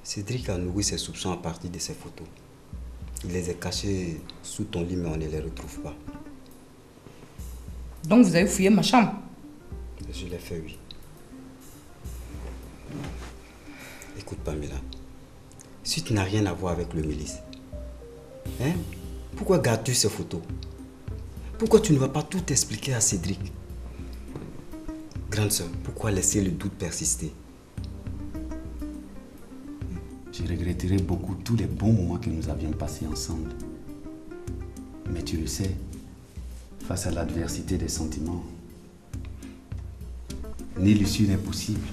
Cédric a nourri ses soupçons à partir de ses photos. Il les a cachées sous ton lit, mais on ne les retrouve pas. Donc vous avez fouillé ma chambre? Je l'ai fait, oui. Écoute, Pamela, si tu n'as rien à voir avec le milice, hein, pourquoi gardes-tu ces photos? Pourquoi tu ne vas pas tout expliquer à Cédric? Grande sœur, pourquoi laisser le doute persister? Je regretterai beaucoup tous les bons moments que nous avions passés ensemble. Mais tu le sais, face à l'adversité des sentiments, nulle issue n'est possible.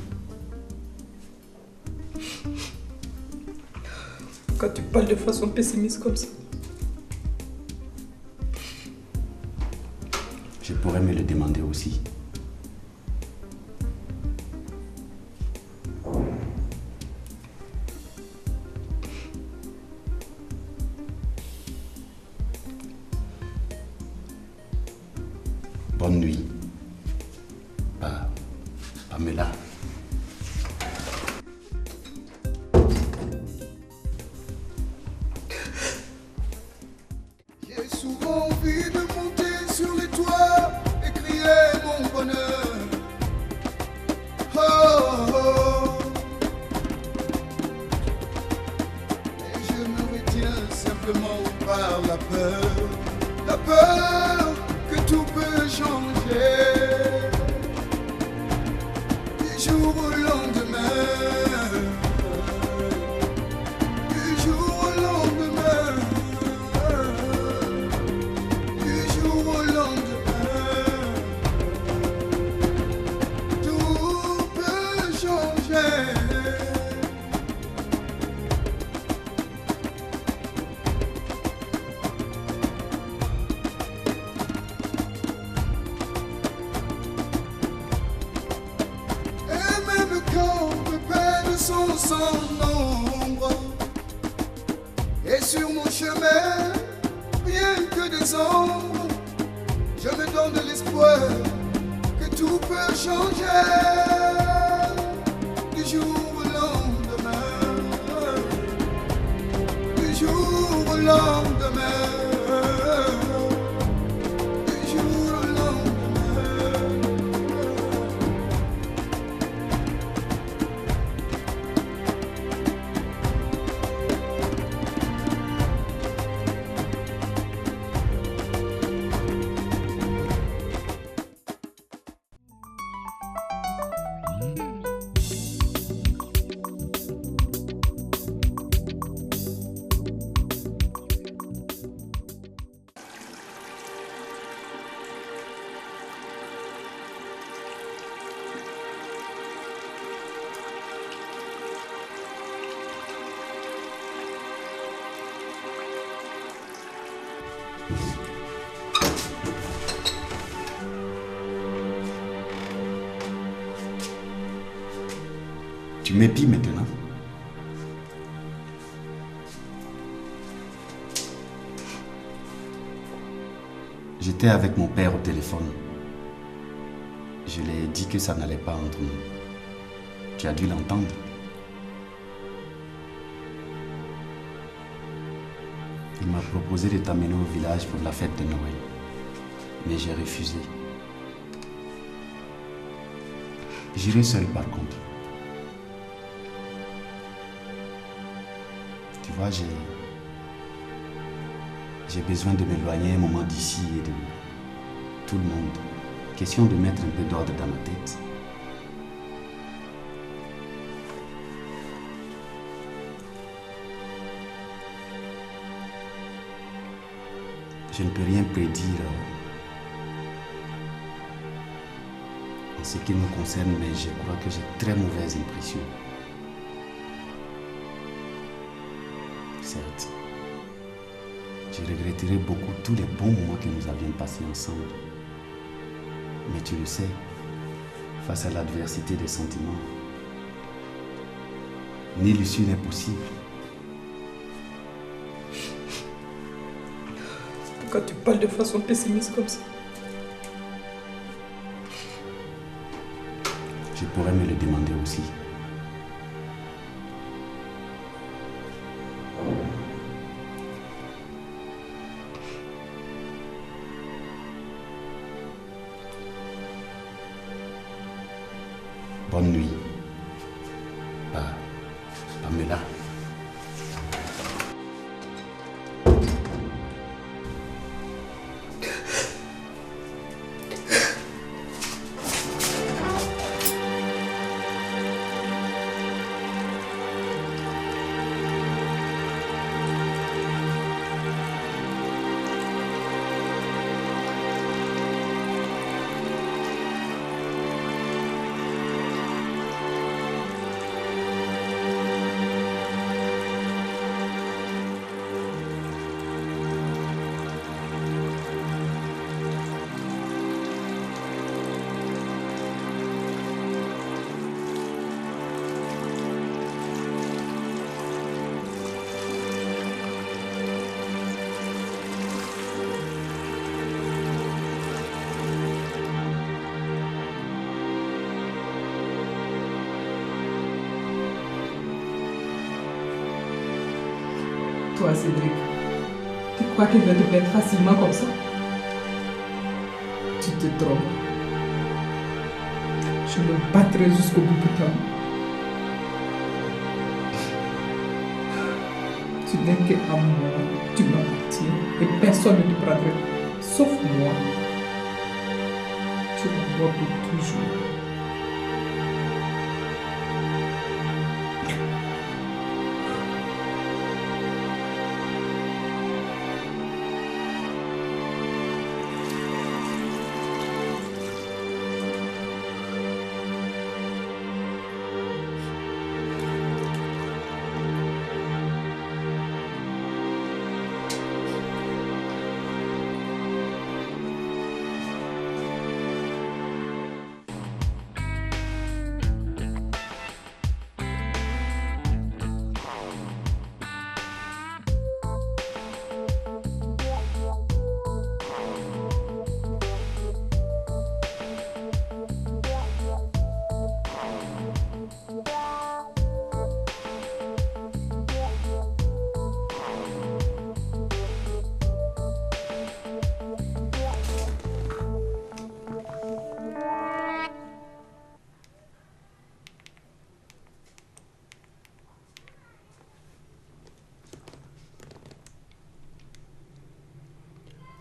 Pourquoi tu parles de façon pessimiste comme ça? Je pourrais me le demander aussi. Bonne nuit. Pamela. J'ai souvent envie de monter sur les toits et crier mon bonheur. Oh, oh, oh. Et je me retiens simplement par la peur. La peur que tout peut changer du jour au lendemain. Du jour au lendemain. Du jour au lendemain. Tout peut changer. Et même quand mes peines sont sans nombre, et sur mon chemin, rien que des ombres, je me donne de l'espoir que tout peut changer du jour au lendemain, du jour au lendemain, du jour au lendemain. Tu m'épies maintenant. J'étais avec mon père au téléphone. Je lui ai dit que ça n'allait pas entre nous. Tu as dû l'entendre. Il m'a proposé de t'amener au village pour la fête de Noël. Mais j'ai refusé. J'irai seul par contre. Tu vois, j'ai besoin de m'éloigner un moment d'ici et de tout le monde. Question de mettre un peu d'ordre dans ma tête. Je ne peux rien prédire en ce qui me concerne, mais je crois que j'ai très mauvaise impression. Certes, je regretterai beaucoup tous les bons moments que nous avions passés ensemble. Mais tu le sais, face à l'adversité des sentiments, nulle issue n'est possible. Pourquoi tu parles de façon pessimiste comme ça? Je pourrais me le demander aussi. Bonne nuit. Pamela. Toi, Cédric, tu crois qu'il va te perdre facilement comme ça? Tu te trompes. Je me battrai jusqu'au bout de toi. Tu n'es qu'à moi, tu m'appartiens et personne ne te prendra, sauf moi. Tu la vois pour toujours.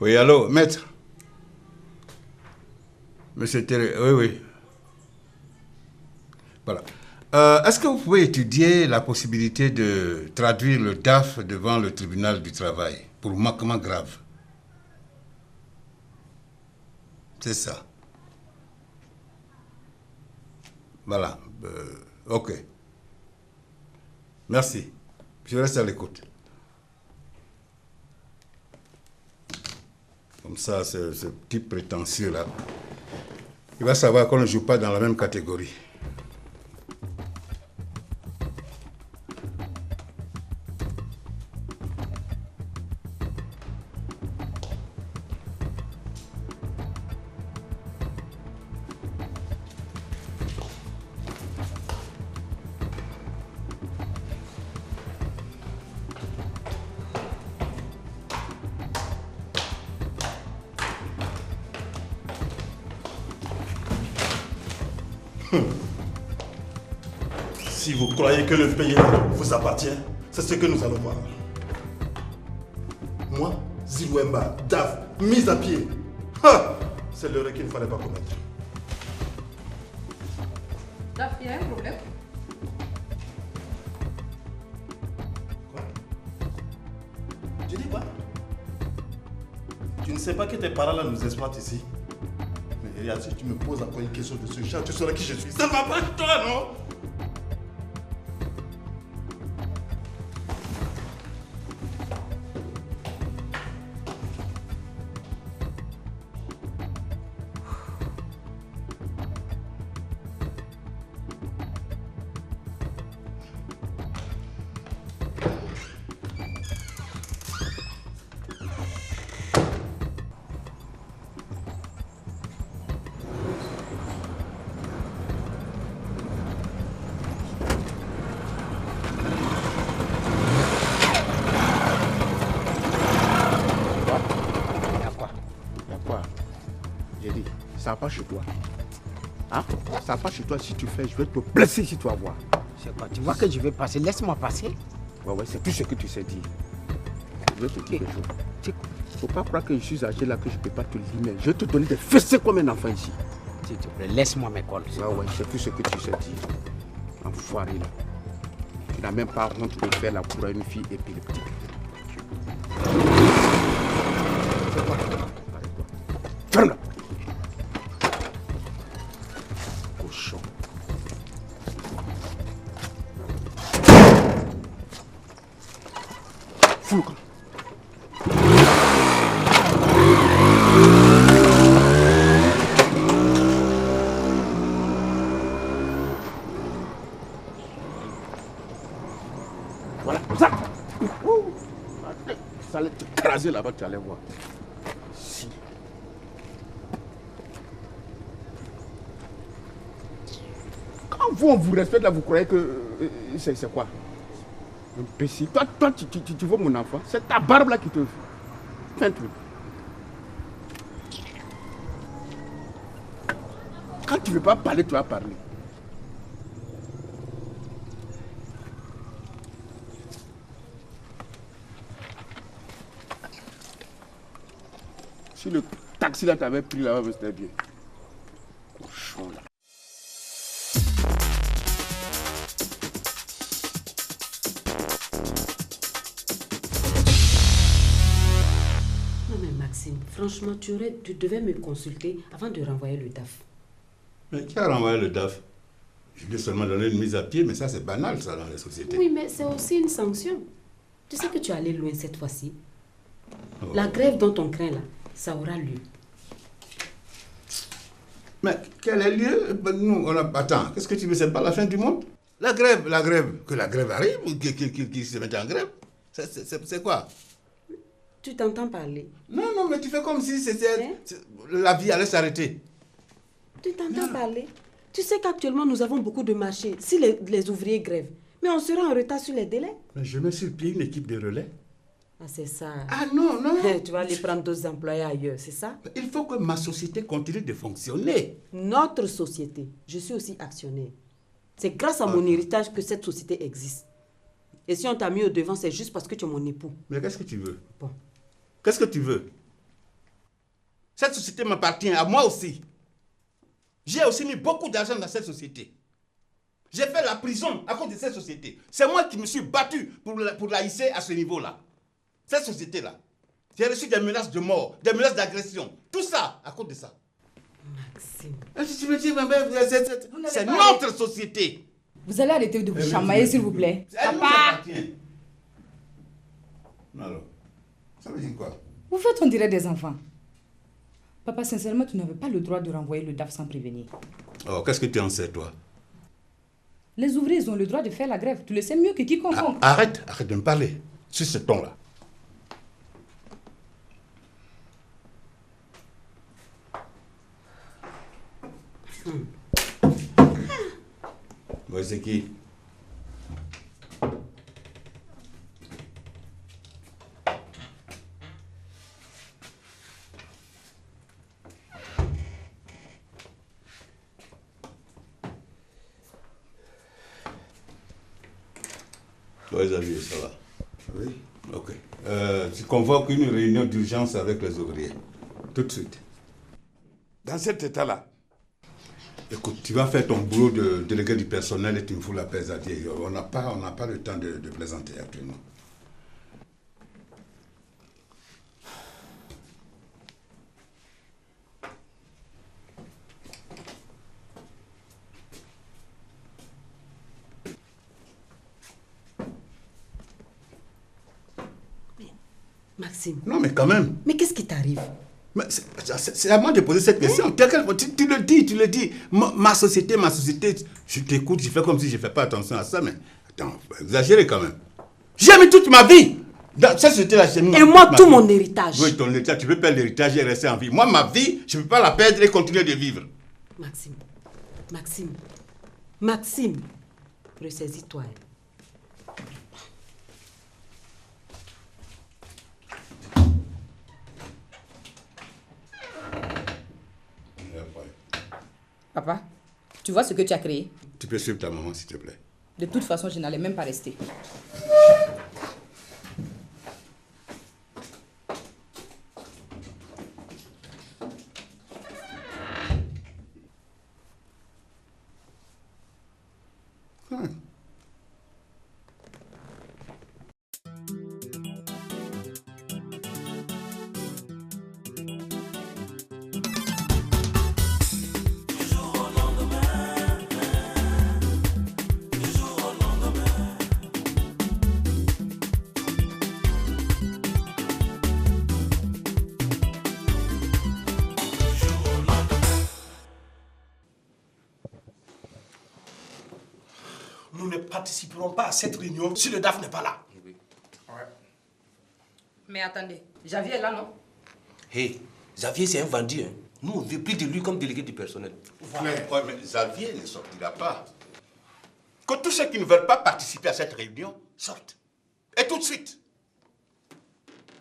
Oui, allô, maître. Monsieur Théré, oui. Voilà. Est-ce que vous pouvez étudier la possibilité de traduire le DAF devant le tribunal du travail pour manquement grave? C'est ça. Voilà. Ok. Merci. Je reste à l'écoute. Comme ça, ce petit prétentieux-là, il va savoir qu'on ne joue pas dans la même catégorie. Si vous croyez que le pays vous appartient, c'est ce que nous allons voir. Moi, Zilouemba, DAF, mise à pied. C'est l'heure qu'il ne fallait pas commettre. DAF, il y a un problème. Quoi? Tu dis quoi? Tu ne sais pas que tes parents là nous exploitent ici? Mais regarde, si tu me poses encore une question de ce genre, tu sauras qui je suis. Ça ne va pas de toi, non? Ça va pas chez toi. Hein? Ça passe chez toi, si tu fais, je vais te blesser si tu vas voir. C'est quoi? Tu vois que je vais passer, laisse-moi passer. Ouais, c'est tout ce que tu sais dire. Je vais te dire quelque chose. Il ne faut pas croire que je suis âgé là, que je ne peux pas te limer. Je vais te donner des fessées comme un enfant ici. S'il te plaît, laisse-moi mes cols. Ouais, c'est tout ce que tu sais dire. Enfoiré là. Tu n'as même pas honte de faire la cour à une fille épileptique. Ferme-la. Cochon. Fous le camp. Voilà, ça. Ça allait t'écraser là-bas, tu allais voir. Si. Quand vous, on vous respecte là, vous croyez que c'est quoi? Imbécile. Toi, tu vois mon enfant? C'est ta barbe là qui te fait un truc. Quand tu ne veux pas parler, tu vas parler. Si le taxi là t'avait pris là-bas, c'était bien. Cochon là. Non mais Maxime, franchement, tu devais me consulter avant de renvoyer le DAF. Mais qui a renvoyé le DAF? Je lui ai seulement donné une mise à pied, mais ça c'est banal ça dans les sociétés. Oui, mais c'est aussi une sanction. Tu sais que tu es allé loin cette fois-ci. Oh. La grève dont on craint là, ça aura lieu. Mais quel est le lieu? Nous, on a... Attends, qu'est-ce que tu veux? C'est pas la fin du monde? La grève, que la grève arrive, qui se mette en grève, c'est quoi? Tu t'entends parler? Non, mais tu fais comme si c'était la vie allait s'arrêter. Tu t'entends parler? Tu sais qu'actuellement nous avons beaucoup de marchés, si les ouvriers grèvent. Mais on sera en retard sur les délais. Mais je mets sur pied une équipe de relais. Ah, c'est ça. Ah non. Tu vas aller prendre d'autres employés ailleurs, c'est ça? Il faut que ma société continue de fonctionner. Notre société, je suis aussi actionnaire. C'est grâce à mon héritage que cette société existe. Et si on t'a mis au devant, c'est juste parce que tu es mon époux. Mais qu'est-ce que tu veux? Bon. Qu'est-ce que tu veux? Cette société m'appartient à moi aussi. J'ai aussi mis beaucoup d'argent dans cette société. J'ai fait la prison à cause de cette société. C'est moi qui me suis battu pour la hisser à ce niveau-là. Cette société-là. J'ai reçu des menaces de mort, des menaces d'agression. Tout ça à cause de ça. Maxime. Tu me dis, c'est notre société. Vous allez arrêter de vous chamailler, s'il vous plaît. Papa! Alors, ça veut dire quoi? Vous faites on dirait des enfants. Papa, sincèrement, tu n'avais pas le droit de renvoyer le DAF sans prévenir. Oh, qu'est-ce que tu en sais, toi? Les ouvriers ont le droit de faire la grève. Tu le sais mieux que quiconque. Arrête de me parler sur ce ton-là. Moi, c'est qui? Xavier, ça va? Oui. Ok. Tu convoques une réunion d'urgence avec les ouvriers. Tout de suite. Dans cet état-là? Écoute, tu vas faire ton boulot de délégué du personnel et tu me fous la paix, Xavier. On n'a pas le temps de plaisanter actuellement. Maxime. Non, mais quand même. Mais qu'est-ce qui t'arrive? C'est à moi de poser cette question. Tu le dis. Ma société, je t'écoute, je fais comme si je ne fais pas attention à ça, mais attends, exagérer quand même. J'ai mis toute ma vie dans cette société-là. Et moi, tout mon héritage. Oui, ton héritage, tu peux perdre l'héritage et rester en vie. Moi, ma vie, je ne peux pas la perdre et continuer de vivre. Maxime, ressaisis-toi. Papa, Tu vois ce que tu as créé? Tu peux suivre ta maman, s'il te plaît. De toute façon, je n'allais même pas rester. Nous ne participerons pas à cette réunion si le DAF n'est pas là. Ouais. Mais attendez, Javier est là, non? Hé, Xavier, c'est un vendu. Hein. Nous, on ne veut plus de lui comme délégué du personnel. Ouais, mais Xavier ne sortira pas. Que tous ceux qui ne veulent pas participer à cette réunion sortent. Et tout de suite.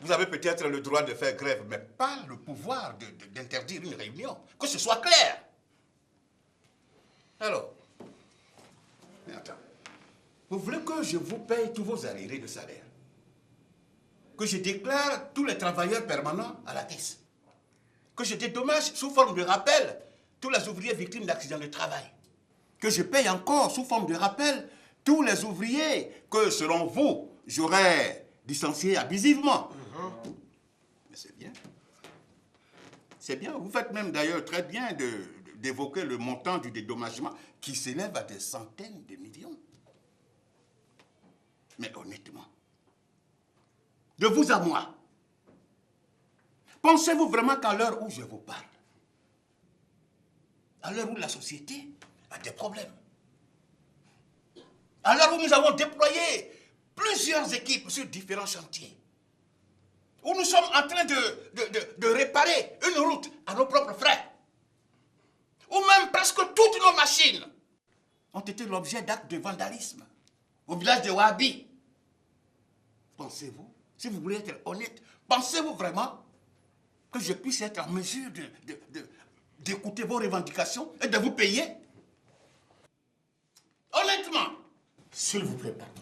Vous avez peut-être le droit de faire grève, mais pas le pouvoir d'interdire une réunion. Que ce soit clair. Alors, mais attends. Vous voulez que je vous paye tous vos arriérés de salaire? Que je déclare tous les travailleurs permanents à la caisse? Que je dédommage sous forme de rappel tous les ouvriers victimes d'accidents de travail? Que je paye encore sous forme de rappel tous les ouvriers que, selon vous, j'aurais licenciés abusivement? Mais c'est bien. C'est bien. Vous faites même d'ailleurs très bien d'évoquer le montant du dédommagement qui s'élève à des centaines de millions. Mais honnêtement, de vous à moi, pensez-vous vraiment qu'à l'heure où je vous parle, à l'heure où la société a des problèmes, à l'heure où nous avons déployé plusieurs équipes sur différents chantiers, où nous sommes en train de réparer une route à nos propres frais, où même presque toutes nos machines ont été l'objet d'actes de vandalisme au village de Wabi. Pensez-vous, si vous voulez être honnête, pensez-vous vraiment que je puisse être en mesure d'écouter vos revendications et de vous payer? Honnêtement. S'il vous plaît, pardon.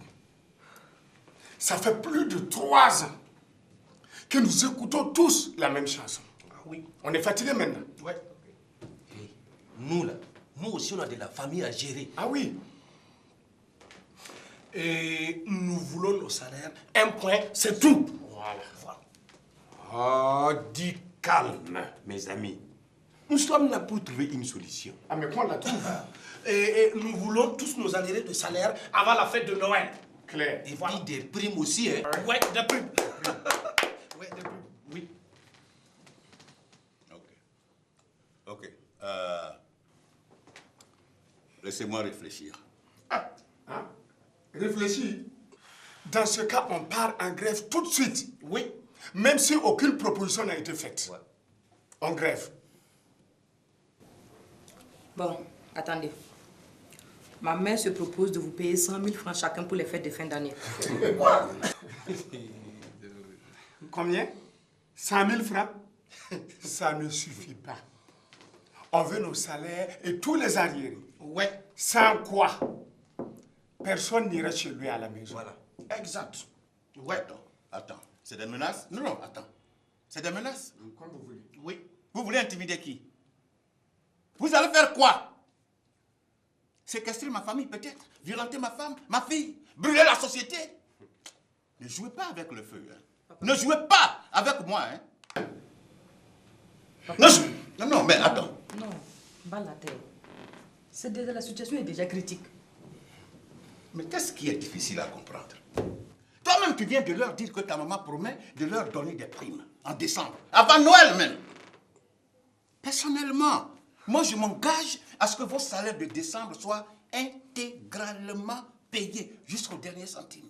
Ça fait plus de 3 ans que nous écoutons tous la même chanson. Ah oui. On est fatigués maintenant. Ouais. Hey, nous là, nous aussi on a de la famille à gérer. Ah oui. Et nous voulons nos salaires. Un point, c'est tout. Voilà. Oh, dis calme, mes amis. Nous sommes là pour trouver une solution. Ah, mais qu'on la trouve. Et nous voulons tous nos arriérés de salaire avant la fête de Noël. Claire. Et puis des primes aussi, hein. Ouais, des primes. Ouais, des primes. Oui. Ok. Laissez-moi réfléchir. Réfléchis. Dans ce cas, on part en grève tout de suite. Oui. Même si aucune proposition n'a été faite. Ouais. On grève. Bon, attendez. Ma mère se propose de vous payer 100 000 francs chacun pour les fêtes de fin d'année. Combien? 100 000 francs? Ça ne suffit pas. On veut nos salaires et tous les arriérés. Ouais. Sans quoi personne n'ira chez lui à la maison. Voilà. Exact. Ouais. Attends. C'est des menaces? Non, attends. C'est des menaces? Comme vous voulez. Oui. Vous voulez intimider qui? Vous allez faire quoi? Séquestrer ma famille peut-être? Violenter ma femme, ma fille? Brûler la société? Ne jouez pas avec le feu. Hein. Ne jouez pas avec moi. Hein. Non, mais attends. Non, bas la terre. La situation est déjà critique. Mais qu'est-ce qui est difficile à comprendre? Toi-même, tu viens de leur dire que ta maman promet de leur donner des primes en décembre, avant Noël même. Personnellement, moi, je m'engage à ce que vos salaires de décembre soient intégralement payés jusqu'au dernier centime.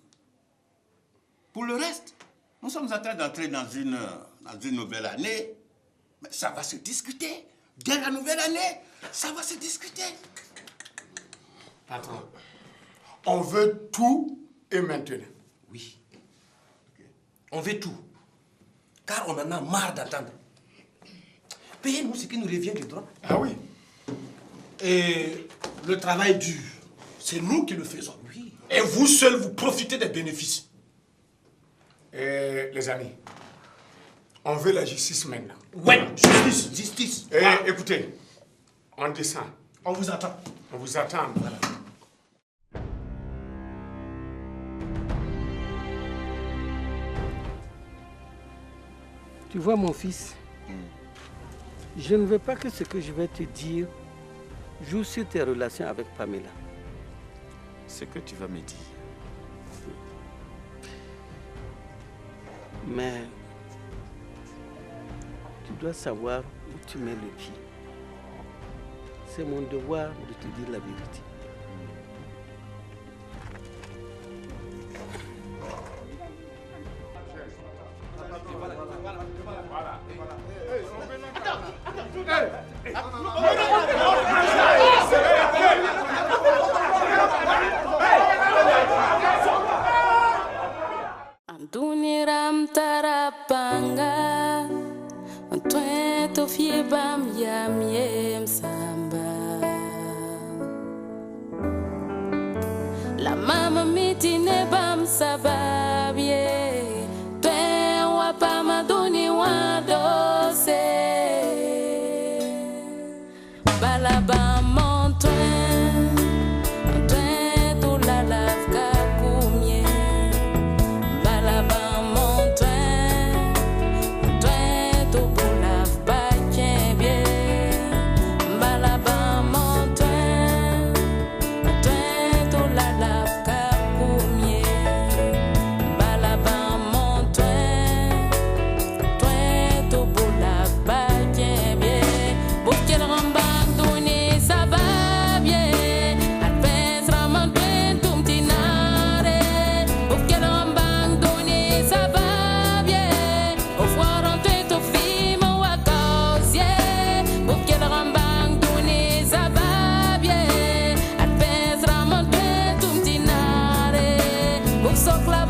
Pour le reste, nous sommes en train d'entrer dans une nouvelle année. Mais ça va se discuter. Dès la nouvelle année, ça va se discuter. Patron, on veut tout et maintenant. Oui. Okay. On veut tout. Car on en a marre d'attendre. Payez-nous ce qui nous revient de droit. Ah oui. Et le travail dur, c'est nous qui le faisons. Oui. Et vous seuls, vous profitez des bénéfices. Et les amis, on veut la justice maintenant. Oui, justice, justice. Et écoutez, on descend. On vous attend. On vous attend. Voilà. Tu vois, mon fils, je ne veux pas que ce que je vais te dire joue sur tes relations avec Pamela. Ce que tu vas me dire. Mais tu dois savoir où tu mets le pied. C'est mon devoir de te dire la vérité. Duniram tarapanga, Antoine fie bam yam yem samba. La mama mitine bam sababye, Twen wapama duni wadose. Balabam Antoine, Antoine tout la lavka kumye. Balabam Antoine, Antoine tout pour la vaquin bien. Balabam Antoine, Antoine tout la lavka kumye. Balabam Antoine, Antoine tout pour la vaquin bien. Bouquel rambang doni ça va bien. Alpes raman pen tum tinare. Bouquel rambang doni ça va bien. Au foire en tête au film ou à causier. Bouquel rambang doni ça va bien. Alpes raman pen tum tinare. Bouk sok la